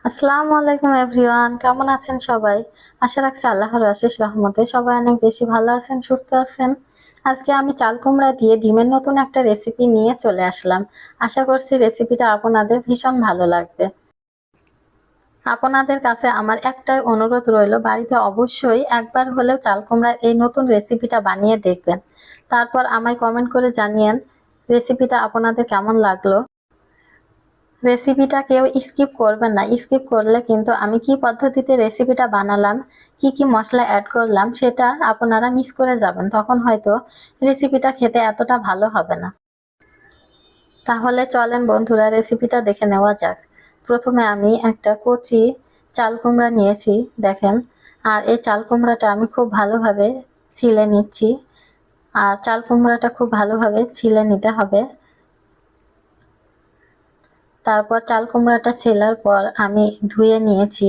আসসালামু আলাইকুম এভরিওয়ান, কেমন আছেন সবাই? আশা রাখছি আল্লাহর অশেষ রহমতে সবাই অনেক বেশি ভালো আছেন, সুস্থ আছেন। আজকে আমি চাল কুমড়া দিয়ে ডিমের নতুন একটা রেসিপি নিয়ে চলে আসলাম। আশা করছি রেসিপিটা আপনাদের ভীষণ ভালো লাগবে। আপনাদের কাছে আমার একটাই অনুরোধ রইল, বাড়িতে অবশ্যই একবার হলেও চাল কুমড়ার এই নতুন রেসিপিটা বানিয়ে দেখবেন। তারপর আমায় কমেন্ট করে জানিয়েন রেসিপিটা আপনাদের কেমন লাগলো। রেসিপিটা কেউ স্কিপ করবেন না। স্কিপ করলে কিন্তু আমি কি পদ্ধতিতে রেসিপিটা বানালাম, কি কি মশলা অ্যাড করলাম সেটা আপনারা মিস করে যাবেন। তখন হয়তো রেসিপিটা খেতে এতটা ভালো হবে না। তাহলে চলেন বন্ধুরা, রেসিপিটা দেখে নেওয়া যাক। প্রথমে আমি একটা কচি চাল কুমড়া নিয়েছি, দেখেন। আর এই চাল কুমড়াটা আমি খুব ভালোভাবে ছিলে নিচ্ছি। আর চাল কুমড়াটা খুব ভালোভাবে ছিলে নিতে হবে। তারপর চাল কুমড়াটা ছেলার পর আমি ধুয়ে নিয়েছি।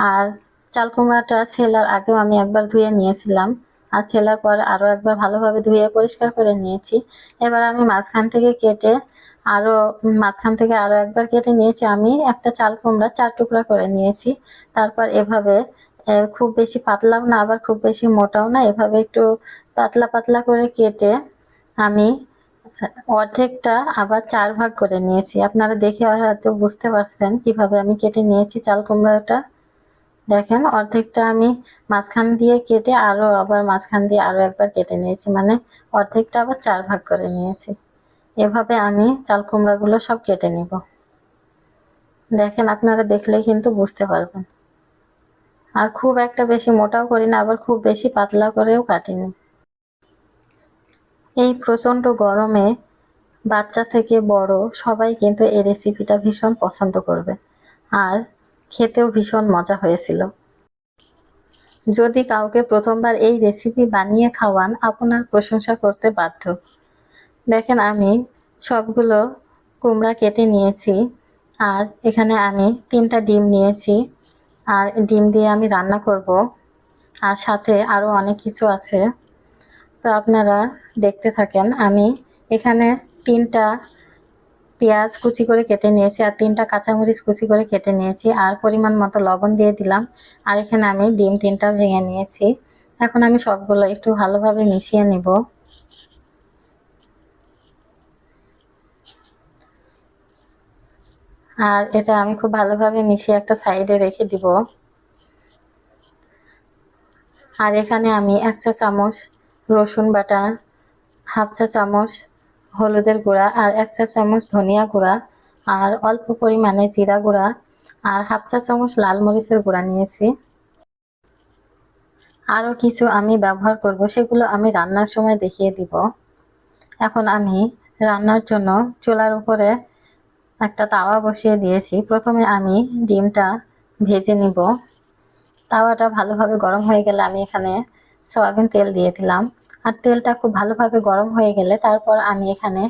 আর চাল কুমড়াটা ছেলার আগেও আমি একবার ধুয়ে নিয়েছিলাম। আর ছেলার পর আরও একবার ভালোভাবে ধুয়ে পরিষ্কার করে নিয়েছি। এবার আমি মাঝখান থেকে আরও একবার কেটে নিয়েছি। আমি একটা চাল কুমড়া 4 টুকরা করে নিয়েছি। তারপর এভাবে খুব বেশি পাতলাও না, আবার খুব বেশি মোটাও না, এভাবে একটু পাতলা পাতলা করে কেটে আমি অর্ধেকটা আবার 4 ভাগ করে নিয়েছি। আপনারা দেখে হয়তো বুঝতে পারছেন কিভাবে আমি কেটে নিয়েছি চাল কুমড়াটা। দেখেন, অর্ধেকটা আমি মাঝখান দিয়ে কেটে আবার মাঝখান দিয়ে আরো একবার কেটে নিয়েছি, মানে অর্ধেকটা আবার 4 ভাগ করে নিয়েছি। এভাবে আমি চাল কুমড়াগুলো সব কেটে নিব। দেখেন, আপনারা দেখলেই কিন্তু বুঝতে পারবেন। আর খুব একটা বেশি মোটাও করি না, আবার খুব বেশি পাতলা করেও কাটিনি। এই প্রচন্ড গরমে বাচ্চা থেকে বড় সবাই কিন্তু এই রেসিপিটা ভীষণ পছন্দ করবে। আর খেতেও ভীষণ মজা হয়েছিল। যদি কাউকে প্রথমবার এই রেসিপি বানিয়ে খাওয়ান, আপনার প্রশংসা করতে বাধ্য। দেখেন, আমি সবগুলো কুমড়া কেটে নিয়েছি। আর এখানে আমি 3টা ডিম নিয়েছি। আর ডিম দিয়ে আমি রান্না করব। আর সাথে আরো অনেক কিছু আছে, তো আপনারা দেখতে থাকেন। আমি এখানে 3টা পেঁয়াজ কুচি করে কেটে নিয়েছি, আর 3টা কাঁচামরিচ কুচি করে কেটে নিয়েছি, আর পরিমাণ মতো লবণ দিয়ে দিলাম। আর এখানে আমি ডিম 3টা ভেঙে নিয়েছি। এখন আমি সবগুলো একটু ভালোভাবে মিশিয়ে নিব। আর এটা আমি খুব ভালোভাবে মিশিয়ে একটা সাইডে রেখে দিব। আর এখানে আমি 1 চা চামচ রসুন বাটা, 1/2 চা চামচ হলুদের গুঁড়া, আর 1 চা চামচ ধনিয়া গুঁড়া, আর অল্প পরিমাণে জিরা গুঁড়া, আর 1/2 চা চামচ লাল মরিচের গুঁড়া নিয়েছি। আরও কিছু আমি ব্যবহার করব, সেগুলো আমি রান্নার সময় দেখিয়ে দিব। এখন আমি রান্নার জন্য চুলার উপরে একটা তাওয়া বসিয়ে দিয়েছি। প্রথমে আমি ডিমটা ভেজে নিব। তাওয়াটা ভালোভাবে গরম হয়ে গেলে আমি এখানে সয়াবিন তেল দিয়ে দিলাম। আর তেলটা খুব ভালোভাবে গরম হয়ে গেলে তারপর আমি এখানে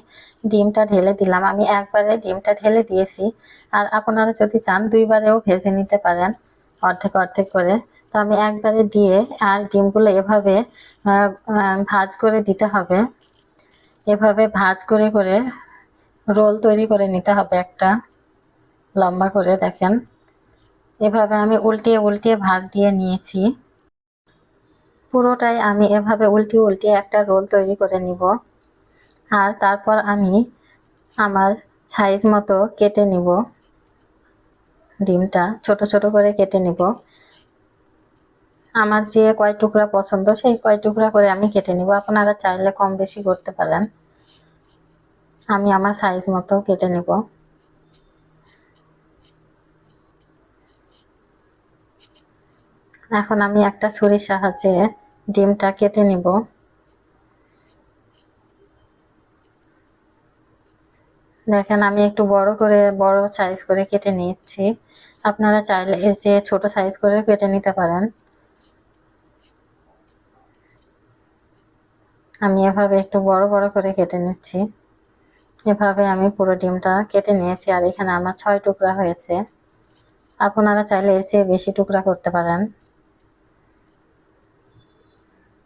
ডিমটা ঢেলে দিলাম। আমি একবারে ডিমটা ঢেলে দিয়েছি। আর আপনারা যদি চান 2বারেও ভেজে নিতে পারেন, অর্ধেক অর্ধেক করে। তো আমি একবারে দিয়ে, আর ডিমগুলো এভাবে ভাজ করে দিতে হবে। এভাবে ভাজ করে করে রোল তৈরি করে নিতে হবে একটা লম্বা করে। দেখেন, এভাবে আমি উল্টিয়ে উল্টিয়ে ভাজ দিয়ে নিয়েছি। পুরোটাই আমি এভাবে উল্টিয়ে উল্টিয়ে একটা রোল তৈরি করে নিব। আর তারপর আমি আমার সাইজ মতো কেটে নিব। ডিমটা ছোট ছোট করে কেটে নিব। আমার যে কয় টুকরা পছন্দ সেই কয় টুকরা করে আমি কেটে নিব। আপনারা চাইলে কম বেশি করতে পারেন। আমি আমার সাইজ মতো কেটে নিব। এখন আমি একটা ছুরির সাহায্যে ডিমটা কেটে নিব। দেখেন, আমি একটু বড় সাইজ করে কেটে নিচ্ছি। আপনারা চাইলে এর চেয়ে ছোট সাইজ করে কেটে নিতে পারেন। আমি এভাবে একটু বড় বড় করে কেটে নিচ্ছি। এভাবে আমি পুরো ডিমটা কেটে নিয়েছি। আর এখানে আমার 6 টুকরা হয়েছে। আপনারা চাইলে এর চেয়ে বেশি টুকরা করতে পারেন।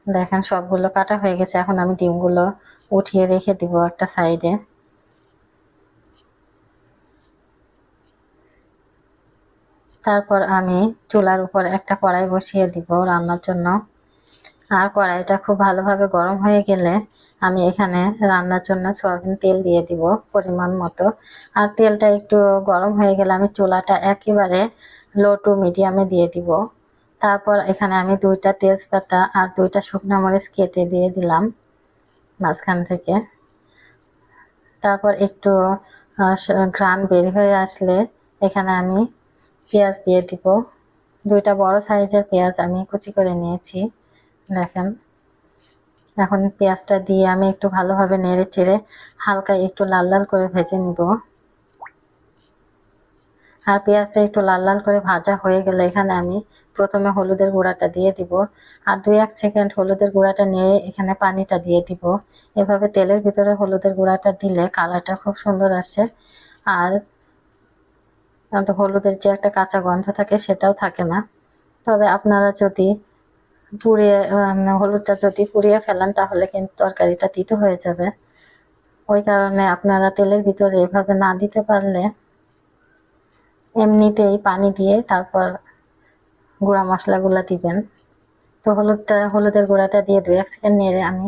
দেখেন, সবগুলো কাটা হয়ে গেছে। এখন আমি ডিমগুলো উঠিয়ে রেখে দিব একটা সাইডে। তারপর আমি চুলার উপর একটা কড়াই বসিয়ে দিব রান্নার জন্য। আর কড়াইটা খুব ভালোভাবে গরম হয়ে গেলে আমি এখানে রান্নার জন্য সয়াবিন তেল দিয়ে দিব পরিমাণ মতো। আর তেলটা একটু গরম হয়ে গেলে আমি চুলাটা একেবারে লো টু মিডিয়ামে দিয়ে দিব। তারপর এখানে আমি 2টা তেজপাতা আর 2টা শুকনো মরিচ কেটে দিয়ে দিলাম মাঝখান থেকে। তারপর একটু ঘ্রাণ বের হয়ে আসলে এখানে আমি পেঁয়াজ দিয়ে দিব। 2টা বড় সাইজের পেঁয়াজ আমি কুচি করে নিয়েছি, দেখেন। এখন পেঁয়াজটা দিয়ে আমি একটু ভালোভাবে নেড়ে চেড়ে হালকা একটু লাল লাল করে ভেজে নিব। আর পেঁয়াজটা একটু লাল লাল করে ভাজা হয়ে গেলে এখানে আমি প্রথমে হলুদের গুঁড়াটা দিয়ে দিব। আর 2-1 সেকেন্ড হলুদের গুঁড়াটা নিয়ে এখানে পানিটা দিয়ে দিব। এভাবে তেলের ভিতরে হলুদের গুঁড়াটা দিলে কালারটা খুব সুন্দর আসে। আর হলুদের যে একটা কাঁচা গন্ধ থাকে সেটাও থাকে না। তবে আপনারা যদি হলুদটা যদি পুড়িয়ে ফেলেন তাহলে কিন্তু তরকারিটা তিতো হয়ে যাবে। ওই কারণে আপনারা তেলের ভিতরে এভাবে না দিতে পারলে এমনিতেই পানি দিয়ে তারপর গুঁড়া মশলাগুলো দিবেন। তো হলুদের গুঁড়াটা দিয়ে 2-1 সেকেন্ড নেড়ে আমি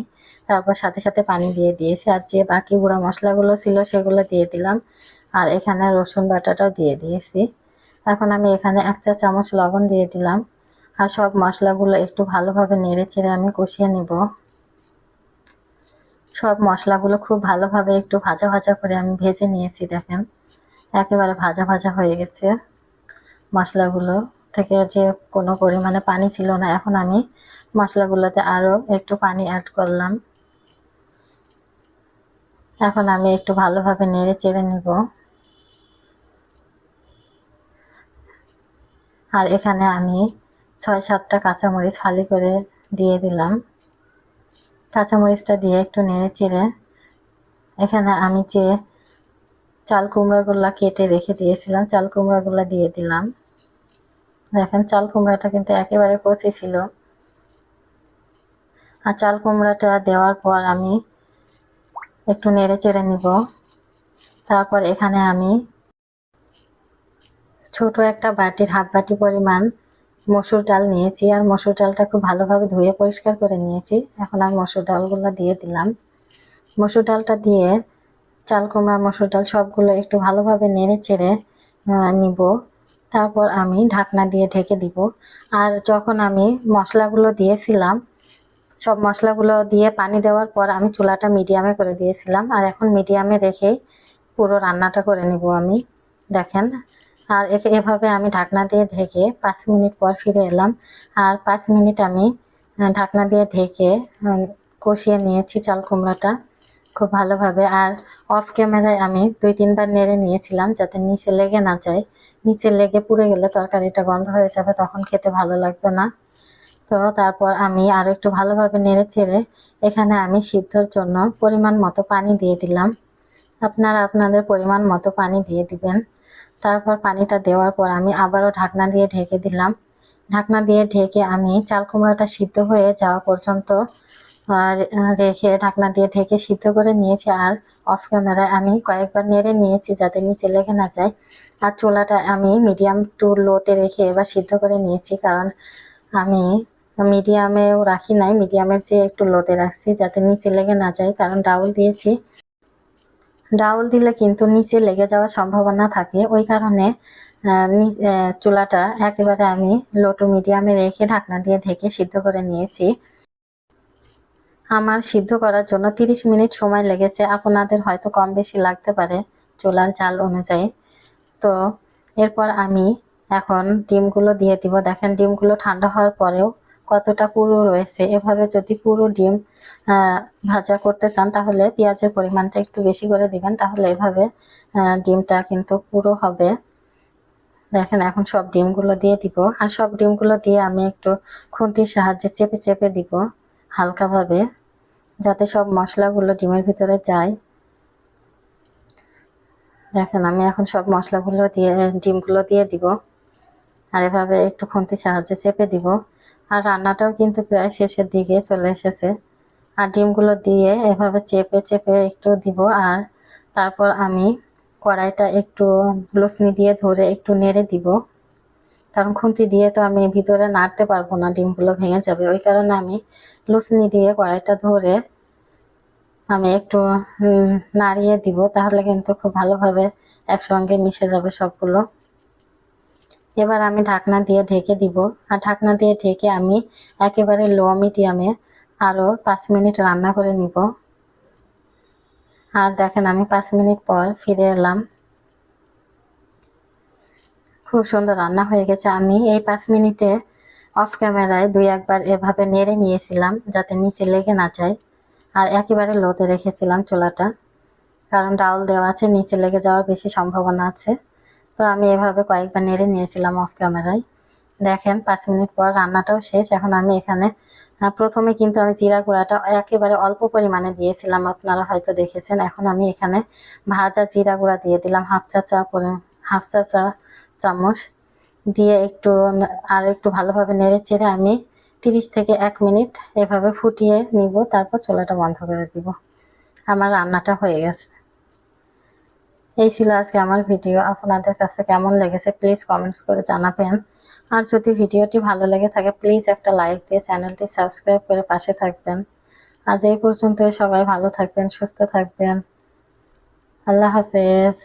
তারপর সাথে সাথে পানি দিয়ে দিয়েছি। আর যে বাকি গুঁড়া মশলাগুলো ছিল সেগুলো দিয়ে দিলাম। আর এখানে রসুন বাটাটাও দিয়ে দিয়েছি। এখন আমি এখানে 1 চা চামচ লবণ দিয়ে দিলাম। আর সব মশলাগুলো একটু ভালোভাবে নেড়ে চেড়ে আমি কষিয়ে নিব। সব মশলাগুলো খুব ভালোভাবে একটু ভাজা ভাজা করে আমি ভেজে নিয়েছি, দেখেন একেবারে ভাজা ভাজা হয়ে গেছে। মশলাগুলো থেকে যে কোনো পরিমাণে পানি ছিল না। এখন আমি মশলাগুলোতে আরও একটু পানি অ্যাড করলাম। এখন আমি একটু ভালোভাবে নেড়ে চেড়ে নিব। আর এখানে আমি 6-7টা কাঁচামরিচ ফালি করে দিয়ে দিলাম। কাঁচামরিচটা দিয়ে একটু নেড়ে চেড়ে এখানে আমি যে চাল কুমড়াগুলো কেটে রেখে দিয়েছিলাম চাল কুমড়াগুলো দিয়ে দিলাম। দেখেন চাল কুমড়াটা কিন্তু একেবারে কচি ছিল। আর চাল কুমড়াটা দেওয়ার পর আমি একটু নেড়ে চেড়ে নিব। তারপর এখানে আমি ছোট একটা বাটির হাফ বাটি পরিমাণ মসুর ডাল নিয়েছি। আর মসুর ডালটা খুব ভালোভাবে ধুয়ে পরিষ্কার করে নিয়েছি। এখন আমি মসুর ডালগুলো দিয়ে দিলাম। মসুর ডালটা দিয়ে চাল কুমড়া মসুর ডাল সবগুলো একটু ভালোভাবে নেড়ে চেড়ে নিব। তারপর আমি ঢাকনা দিয়ে ঢেকে দিব। আর যখন আমি মশলাগুলো দিয়েছিলাম সব মশলাগুলো দিয়ে পানি দেওয়ার পর আমি চুলাটা মিডিয়ামে করে দিয়েছিলাম। আর এখন মিডিয়ামে রেখেই পুরো রান্নাটা করে নিব আমি, দেখেন। আর এভাবে আমি ঢাকনা দিয়ে ঢেকে 5 মিনিট পর ফিরে এলাম। আর 5 মিনিট আমি ঢাকনা দিয়ে ঢেকে কষিয়ে নিয়েছি চাল কুমড়াটা খুব ভালোভাবে। আর অফ ক্যামেরায় আমি 2-3 বার নেড়ে নিয়েছিলাম যাতে নিচে লেগে না যায়। নিচে লেগে পুড়ে গেলে তরকারিটা গন্ধ হয়ে যাবে, তখন খেতে ভালো লাগবে না। তো তারপর আমি আরো একটু ভালোভাবে নেড়ে চেড়ে এখানে আমি সিদ্ধর জন্য পরিমাণ মতো পানি দিয়ে দিলাম। আপনারা আপনাদের পরিমাণ মতো পানি দিয়ে দিবেন। তারপর পানিটা দেওয়ার পর আমি আবারও ঢাকনা দিয়ে ঢেকে দিলাম। ঢাকনা দিয়ে ঢেকে আমি চাল কুমড়াটা সিদ্ধ হয়ে যাওয়া পর্যন্ত রেখে ঢাকনা দিয়ে ঢেকে সিদ্ধ করে নিয়েছি। আর অফ ক্যামেরায় আমি কয়েকবার নেড়ে নিয়েছি যাতে নিচে লেগে না যায়। আর চুলাটা আমি মিডিয়াম টু লোতে রেখে এবার সিদ্ধ করে নিয়েছি, কারণ আমি মিডিয়ামেও রাখি নাই, মিডিয়ামের চেয়ে একটু লোতে রাখছি যাতে নিচে লেগে না যায়, কারণ ডাউল দিয়েছি। ডাউল দিলে কিন্তু নিচে লেগে যাওয়ার সম্ভাবনা থাকে। ওই কারণে চুলাটা একেবারে আমি লো টু মিডিয়ামে রেখে ঢাকনা দিয়ে ঢেকে সিদ্ধ করে নিয়েছি। আমার সিদ্ধ করার জন্য 30 মিনিট সময় লেগেছে। আপনাদের হয়তো কম বেশি লাগতে পারে চুলার জাল অনুযায়ী। তো এরপর আমি এখন ডিমগুলো দিয়ে দিব। দেখেন ডিমগুলো ঠান্ডা হওয়ার পরেও কতটা পুরো রয়েছে। এভাবে যদি পুরো ডিম ভাজা করতে চান তাহলে পেঁয়াজের পরিমাণটা একটু বেশি করে দিবেন, তাহলে এভাবে ডিমটা কিন্তু পুরো হবে। দেখেন এখন সব ডিমগুলো দিয়ে দিব। আর সব ডিমগুলো দিয়ে আমি একটু খুন্তির সাহায্যে চেপে চেপে দিব হালকাভাবে, যাতে সব মশলাগুলো ডিমের ভিতরে যায়। দেখেন আমি এখন সব মশলাগুলো দিয়ে ডিমগুলো দিয়ে দিব। আর এভাবে একটু খুন্তির সাহায্যে চেপে দিব। আর রান্নাটাও কিন্তু প্রায় শেষের দিকে চলে এসেছে। আর ডিমগুলো দিয়ে এভাবে চেপে চেপে একটু দিব। আর তারপর আমি কড়াইটা একটু লুসনি দিয়ে ধরে একটু নেড়ে দিব। কারণ খুন্তি দিয়ে তো আমি ভিতরে নাড়তে পারবো না, ডিমগুলো ভেঙে যাবে। ওই কারণে আমি লুচনি দিয়ে কড়াইটা ধরে আমি একটু নাড়িয়ে দিব, তাহলে কিন্তু খুব ভালোভাবে একসঙ্গে মিশে যাবে সবগুলো। এবার আমি ঢাকনা দিয়ে ঢেকে দিব, আর ঢাকনা দিয়ে ঢেকে আমি একেবারে লো মিডিয়ামে আরও 5 মিনিট রান্না করে নিব। আর দেখেন আমি 5 মিনিট পর ফিরে এলাম, খুব সুন্দর রান্না হয়ে গেছে। আমি এই 5 মিনিটে অফ ক্যামেরায় 2-1 বার এভাবে নেড়ে নিয়েছিলাম যাতে নিচে লেগে না যায়, আর একেবারে লোতে রেখেছিলাম চুলাটা, কারণ ডাউল দেওয়া আছে, নিচে লেগে যাওয়ার বেশি সম্ভাবনা আছে। তো আমি এভাবে কয়েকবার নেড়ে নিয়েছিলাম অফ ক্যামেরায়। দেখেন 5 মিনিট পর রান্নাটাও শেষ। এখন আমি এখানে প্রথমে কিন্তু আমি জিরা গুঁড়াটা একেবারে অল্প পরিমাণে দিয়েছিলাম, আপনারা হয়তো দেখেছেন। এখন আমি এখানে ভাজা জিরা গুঁড়া দিয়ে দিলাম হাফ চা চামচ দিয়ে একটু ভালোভাবে নেড়ে চেড়ে আমি 30 থেকে 1 মিনিট এভাবে ফুটিয়ে নিব, তারপর চুলাটা বন্ধ করে দিব। আমার রান্নাটা হয়ে গেছে। এই ছিল আজকে আমার ভিডিও। আপনাদের কাছে কেমন লেগেছে প্লিজ কমেন্টস করে জানাবেন। আর যদি ভিডিওটি ভালো লেগে থাকে প্লিজ একটা লাইক দিয়ে চ্যানেলটি সাবস্ক্রাইব করে পাশে থাকবেন। আজ এই পর্যন্ত, সবাই ভালো থাকবেন, সুস্থ থাকবেন। আল্লাহ হাফেজ।